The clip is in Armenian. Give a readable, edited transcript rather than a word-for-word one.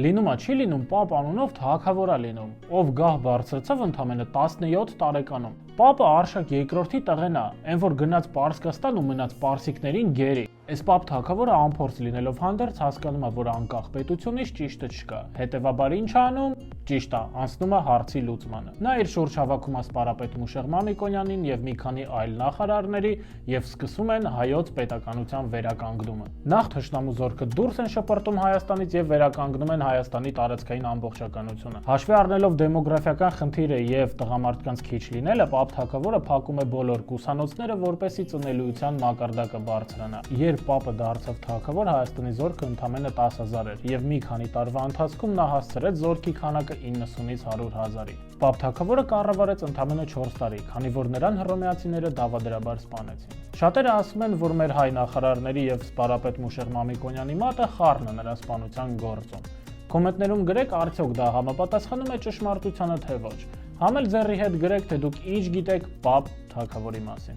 Լինում է չի լինում, Պապ անունով թագավոր է լինում, ով գահ բարձրացավ ընդամենը 17 տարեկանում։ Պապը Արշակ II-ի տղեն է, այն որ գնաց Պարսկաստան ու մնաց պարսիկներին գերի։ Այս Պապ թագավորը անփորձ լինելով հանդերձ հասկանում է, որ անկախ պետությունից ճիշտը չկա։ Հետևաբար ինչ անում, ճիշտ է, անցնում է հարցի լուծմանը։ Նա իր շուրջ հավաքում է սպարապետ Մուշեղ Մամիկոնյանին եւ մի քանի այլ նախարարների եւ սկսում են հայոց պետականության վերականգնումը։ Նախ թշնամու զորքը դուրս են շպրտում Հայաստանից եւ վերականգնում են Հայաստանի տարածքային ամբողջականությունը։ Հաշվի առնելով դեմոգրաֆիական խնդիրը եւ տղամարդկանց քիչ լինելը, Պապ թագավորը փակում է բոլոր կուսանոցները, որպեսզի ծնելիության մակարդակը բարձրանա։ Երբ Պապը դարձավ թագավոր, Հայաստանի զորքը ընդամենը 10,000 էր եւ մի քանի տարվա ընթացքում նա հասցրեց զորքի քանակը 90-ից 100,000-ի։ Պապ թագավորը կառավարեց ընդամենը 4 տարի, քանի որ նրան հռոմեացիները դավադրաբար սպանեցին։ Շատերը ասում են, որ մեր հայ նախարարների եւ սպարապետ Մուշեղ Մամիկոնյանի մատը խառն է նրա սպանության գործում։ Կոմենտներում գրեք, արդյոք դա համապատասխանում է ճշմարտությանը, թե ոչ։ Համ էլ ձեռի հետ գրեք, թե դուք ինչ գիտեք Պապ թագավորի մասին։